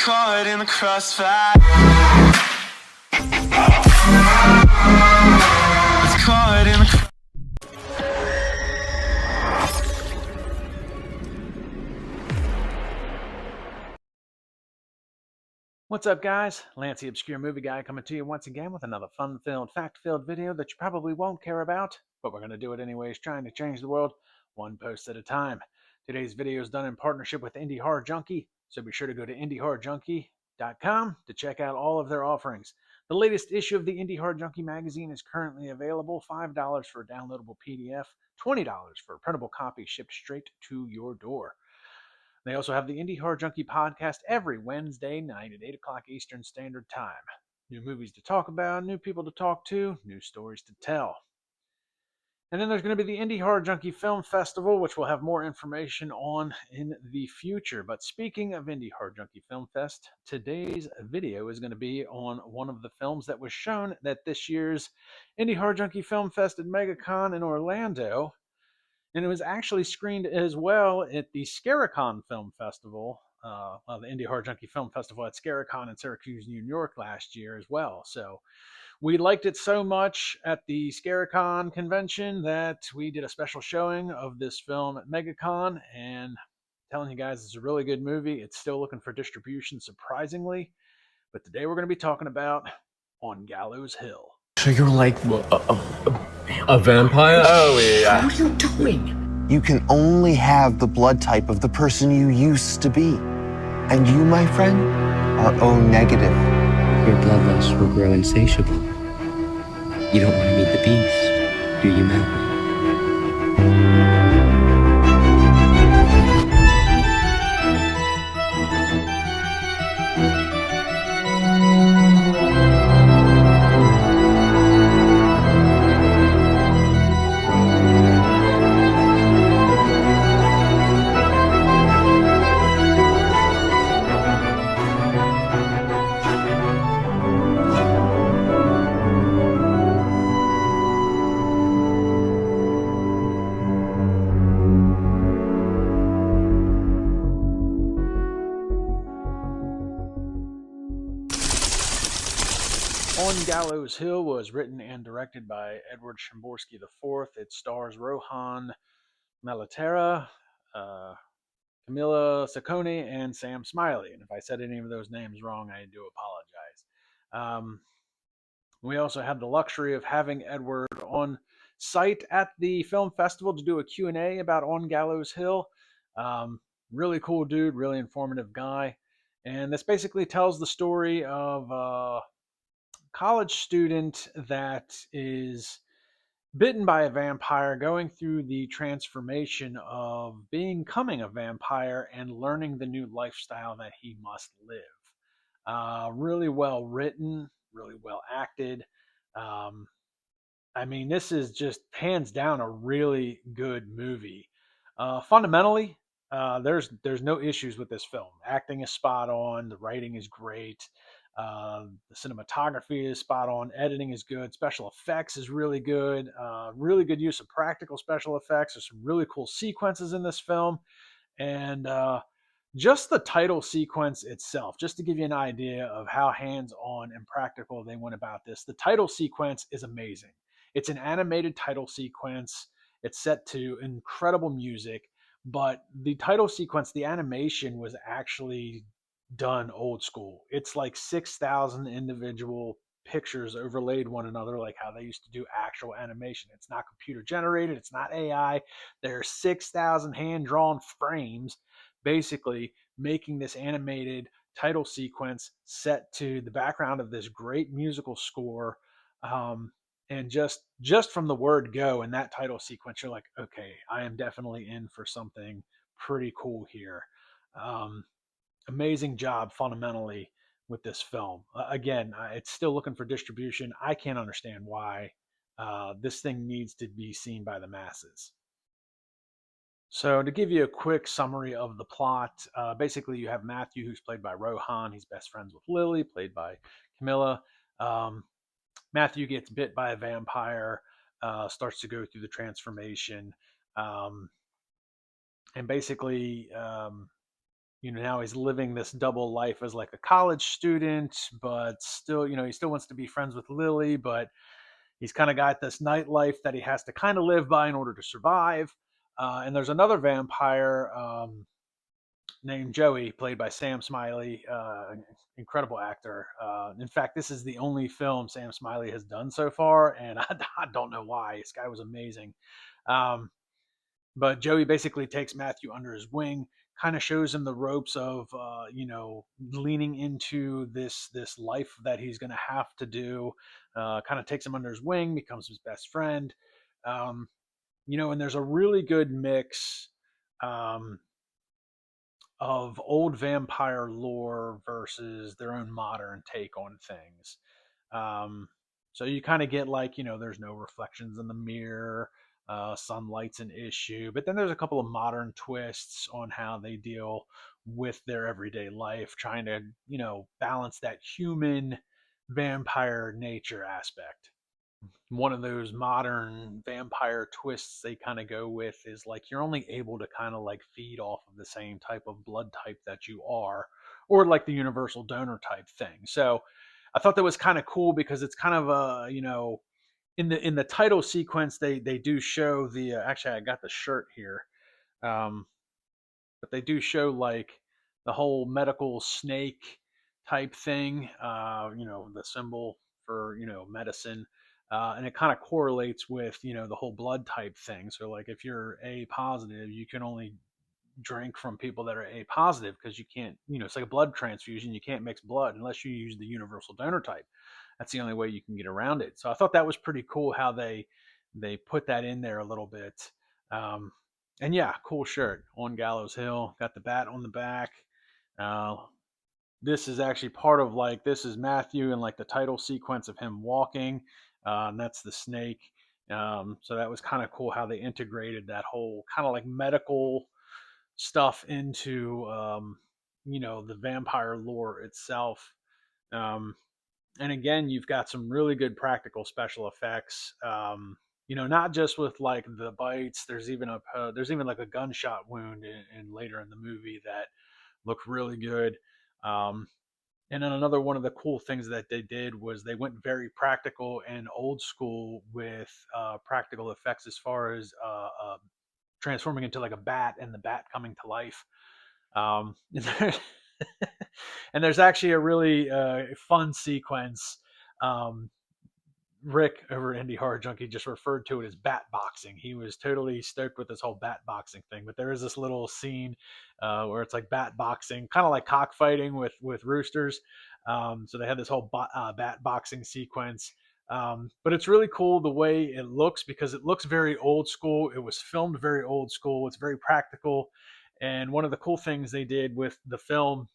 caught in the crossfire. It's caught in the What's up, guys? Lance, the Obscure Movie Guy, coming to you once again with another fun-filled, fact-filled video that you probably won't care about, but we're going to do it anyways, trying to change the world one post at a time. Today's video is done in partnership with Indie Horror Junkie, so be sure to go to indiehorrorjunkie.com to check out all of their offerings. The latest issue of the Indie Horror Junkie magazine is currently available, $5 for a downloadable PDF, $20 for a printable copy shipped straight to your door. They also have the Indie Horror Junkie podcast every Wednesday night at 8 o'clock Eastern Standard Time. New movies to talk about, new people to talk to, new stories to tell. And then there's going to be the Indie Horror Junkie Film Festival, which we'll have more information on in the future. But speaking of Indie Horror Junkie Film Fest, today's video is going to be on one of the films that was shown at this year's Indie Horror Junkie Film Fest at MegaCon in Orlando. And it was actually screened as well at the Scaricon Film Festival, the Indie Horror Junkie Film Festival at Scaricon in Syracuse, New York last year as well. So we liked it so much at the Scaricon convention that we did a special showing of this film at MegaCon. And I'm telling you guys, it's a really good movie. It's still looking for distribution, surprisingly. But today we're going to be talking about On Gallows Hill. So you're like A vampire? Oh, yeah. What are you doing? You can only have the blood type of the person you used to be. And you, my friend, are O negative. Your bloodlust will grow insatiable. You don't want to meet the beast, do you, Malcolm? On Gallows Hill was written and directed by Edward Szymborski IV. It stars Rohan Malatera, Camilla Saccone, and Sam Smiley. And if I said any of those names wrong, I do apologize. We also had the luxury of having Edward on site at the film festival to do a Q&A about On Gallows Hill. Really cool dude, really informative guy. And this basically tells the story of college student that is bitten by a vampire, going through the transformation of becoming a vampire and learning the new lifestyle that he must live. Really well written, really well acted. I mean, this is just hands down a really good movie. Fundamentally, there's no issues with this film. Acting is spot on. The writing is great. The cinematography is spot on. Editing is good. Special effects is really good. Really good use of practical special effects. There's some really cool sequences in this film. And just the title sequence itself, just to give you an idea of how hands-on and practical they went about this, the title sequence is amazing. It's an animated title sequence. It's set to incredible music, but the title sequence, the animation was actually done old school. It's like 6,000 individual pictures overlaid one another, like how they used to do actual animation. It's not computer generated. It's not AI. There are 6,000 hand-drawn frames basically making this animated title sequence set to the background of this great musical score. And just from the word go in that title sequence, you're like, okay, I am definitely in for something pretty cool here. Amazing job fundamentally with this film. Again, it's still looking for distribution. I can't understand why this thing needs to be seen by the masses. So to give you a quick summary of the plot, basically you have Matthew, who's played by Rohan. He's best friends with Lily, played by Camilla. Matthew gets bit by a vampire, starts to go through the transformation, and basically now he's living this double life as like a college student, but still, he still wants to be friends with Lily, but he's kind of got this nightlife that he has to kind of live by in order to survive. And there's another vampire named Joey, played by Sam Smiley, incredible actor. In fact, this is the only film Sam Smiley has done so far, and I don't know why. This guy was amazing. Um, but Joey basically takes Matthew under his wing, kind of shows him the ropes of leaning into this life that he's going to have to do. Kind of takes him under his wing, becomes his best friend. Um, and there's a really good mix um, of old vampire lore versus their own modern take on things. Um, so you kind of get like, there's no reflections in the mirror, sunlight's an issue, but then there's a couple of modern twists on how they deal with their everyday life, trying to, balance that human vampire nature aspect. One of those modern vampire twists they kind of go with is like you're only able to kind of like feed off of the same type of blood type that you are, or like the universal donor type thing. So I thought that was kind of cool because it's kind of a in the title sequence they do show the actually I got the shirt here, um, but they do show like the whole medical snake type thing, the symbol for medicine, and it kind of correlates with the whole blood type thing. So like if you're A positive, you can only drink from people that are A positive because you can't, it's like a blood transfusion. You can't mix blood unless you use the universal donor type. That's the only way you can get around it. So I thought that was pretty cool how they put that in there a little bit. Um, and yeah, cool shirt on Gallows Hill. Got the bat on the back. Uh, this is actually part of like this is Matthew and like the title sequence of him walking, and that's the snake. So that was kind of cool how they integrated that whole kind of like medical stuff into the vampire lore itself. Um, and again, you've got some really good practical special effects. Not just with like the bites. There's even like a gunshot wound in later in the movie that looked really good. Um, and then another one of the cool things that they did was they went very practical and old school with practical effects as far as transforming into like a bat and the bat coming to life. And there's actually a really fun sequence. Um, Rick over at Indie Horror Junkie just referred to it as bat boxing. He was totally stoked with this whole bat boxing thing. But there is this little scene where it's like bat boxing, kind of like cockfighting with roosters. So they had this whole bat boxing sequence. But it's really cool the way it looks because it looks very old school. It was filmed very old school. It's very practical. And one of the cool things they did with the film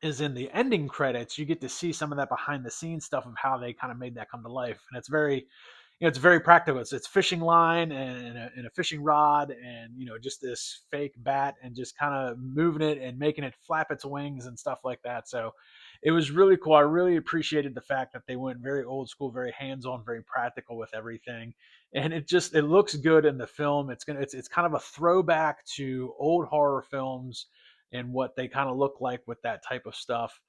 is in the ending credits, you get to see some of that behind the scenes stuff of how they kind of made that come to life. And it's very, it's very practical. It's fishing line and a fishing rod and, just this fake bat and just kind of moving it and making it flap its wings and stuff like that. So it was really cool. I really appreciated the fact that they went very old school, very hands-on, very practical with everything. And it looks good in the film. It's kind of a throwback to old horror films and what they kind of look like with that type of stuff.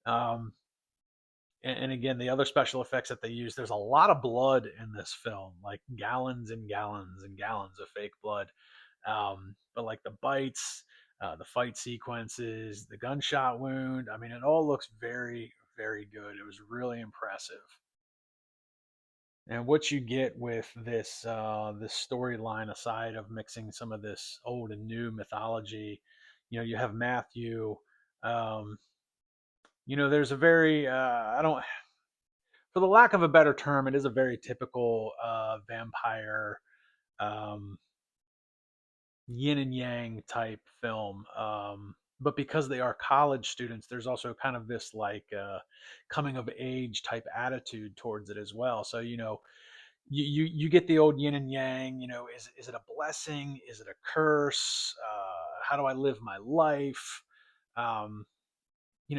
Um, and again, the other special effects that they use, there's a lot of blood in this film, like gallons and gallons and gallons of fake blood. But like the bites, the fight sequences, the gunshot wound, I mean, it all looks very, very good. It was really impressive. And what you get with this storyline, aside of mixing some of this old and new mythology, you have Matthew. Um, there's a very I don't, for the lack of a better term, it is a very typical vampire um, yin and yang type film. But because they are college students, there's also kind of this like coming of age type attitude towards it as well. So you get the old yin and yang. Is it a blessing? Is it a curse? How do I live my life? Um, he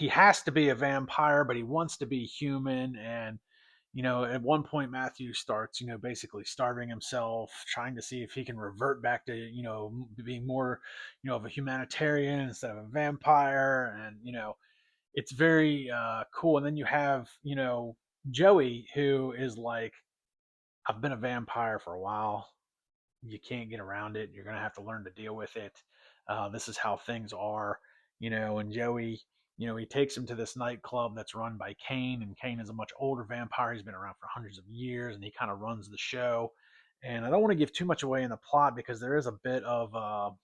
has to be a vampire, but he wants to be human, and at one point Matthew starts, basically starving himself, trying to see if he can revert back to, being more, of a humanitarian instead of a vampire. And, it's very cool. And then you have, Joey, who is like, I've been a vampire for a while. You can't get around it. You're going to have to learn to deal with it. This is how things are, and Joey, he takes him to this nightclub that's run by Kane, and Kane is a much older vampire. He's been around for hundreds of years, and he kind of runs the show. And I don't want to give too much away in the plot because there is a bit of,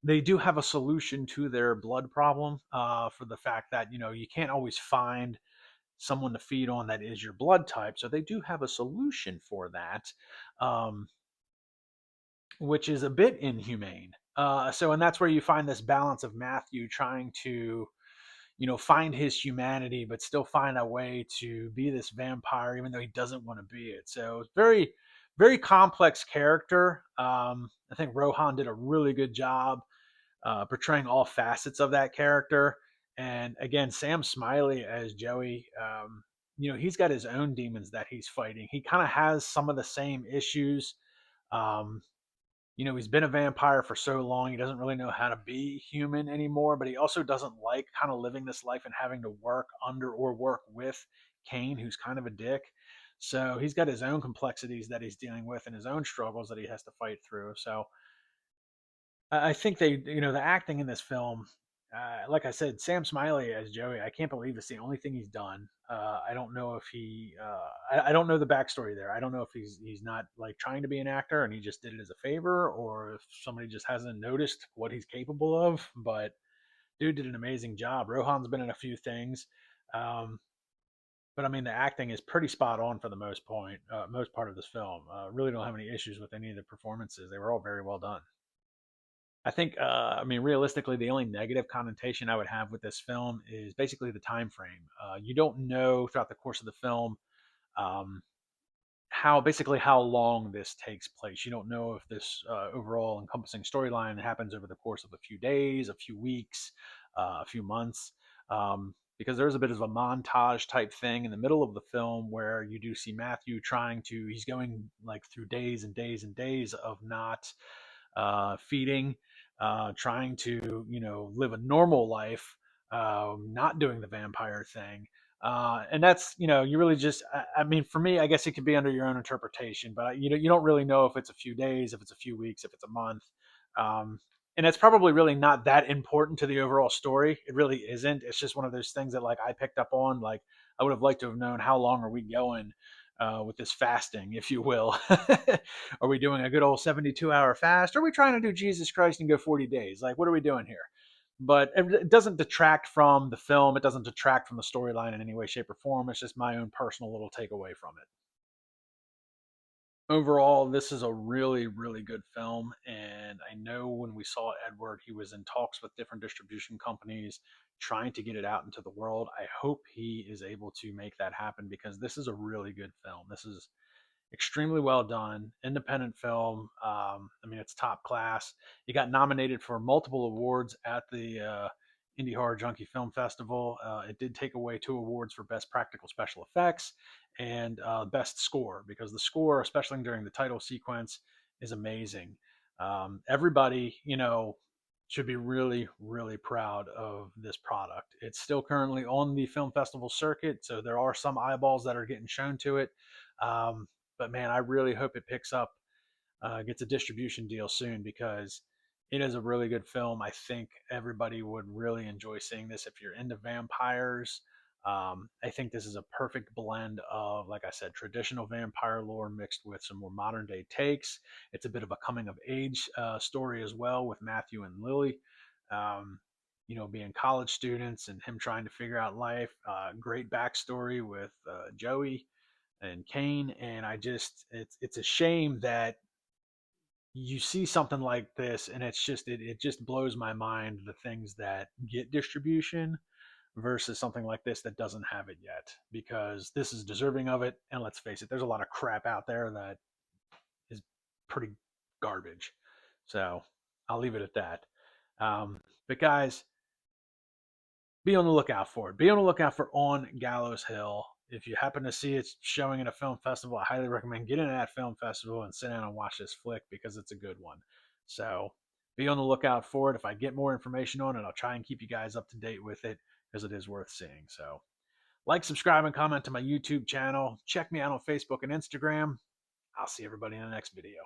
they do have a solution to their blood problem, for the fact that, you can't always find someone to feed on that is your blood type. So they do have a solution for that. Which is a bit inhumane. And that's where you find this balance of Matthew trying to, find his humanity, but still find a way to be this vampire, even though he doesn't want to be it. So it's very, very complex character. I think Rohan did a really good job portraying all facets of that character. And again, Sam Smiley as Joey, he's got his own demons that he's fighting. He kind of has some of the same issues. Um, he's been a vampire for so long, he doesn't really know how to be human anymore, but he also doesn't like kind of living this life and having to work under or work with Kane, who's kind of a dick. So he's got his own complexities that he's dealing with and his own struggles that he has to fight through. So I think the acting in this film, like I said, Sam Smiley as Joey, I can't believe it's the only thing he's done. I don't know if I don't know the backstory there. I don't know if he's not like trying to be an actor and he just did it as a favor, or if somebody just hasn't noticed what he's capable of. But dude did an amazing job. Rohan's been in a few things, but I mean the acting is pretty spot on for the most part of this film. Really don't have any issues with any of the performances. They were all very well done. I think, realistically, the only negative connotation I would have with this film is basically the time frame. You don't know throughout the course of the film, um, how long this takes place. You don't know if this overall encompassing storyline happens over the course of a few days, a few weeks, a few months. Because there's a bit of a montage type thing in the middle of the film where you do see Matthew he's going like through days and days and days of not feeding, trying to, live a normal life, not doing the vampire thing. And that's, you really just, I mean, for me, I guess it could be under your own interpretation, but you don't really know if it's a few days, if it's a few weeks, if it's a month. And it's probably really not that important to the overall story. It really isn't. It's just one of those things that like I picked up on. Like I would have liked to have known how long are we going with this fasting, if you will. Are we doing a good old 72-hour fast? Or are we trying to do Jesus Christ and go 40 days? Like, what are we doing here? But it doesn't detract from the film. It doesn't detract from the storyline in any way, shape, or form. It's just my own personal little takeaway from it. Overall, this is a really, really good film. And I know when we saw Edward, he was in talks with different distribution companies trying to get it out into the world. I hope he is able to make that happen because this is a really good film. This is extremely well done, independent film. It's top class. It got nominated for multiple awards at the Indie Horror Junkie Film Festival. It did take away 2 awards for Best Practical Special Effects and Best Score, because the score, especially during the title sequence, is amazing. Everybody, should be really, really proud of this product. It's still currently on the film festival circuit, so there are some eyeballs that are getting shown to it. But man, I really hope it picks up, gets a distribution deal soon, because it is a really good film. I think everybody would really enjoy seeing this if you're into vampires. I think this is a perfect blend of, like I said, traditional vampire lore mixed with some more modern day takes. It's a bit of a coming of age story as well, with Matthew and Lily, being college students and him trying to figure out life. Great backstory with Joey and Kane. And it's a shame that you see something like this and it just blows my mind, the things that get distribution versus something like this that doesn't have it yet, because this is deserving of it. And let's face it, there's a lot of crap out there that is pretty garbage. So I'll leave it at that. But guys, be on the lookout for it. Be on the lookout for On Gallows Hill. if you happen to see it showing in a film festival, I highly recommend getting to that film festival and sit down and watch this flick because it's a good one. So be on the lookout for it. If I get more information on it, I'll try and keep you guys up to date with it because it is worth seeing. So like, subscribe, and comment to my YouTube channel. Check me out on Facebook and Instagram. I'll see everybody in the next video.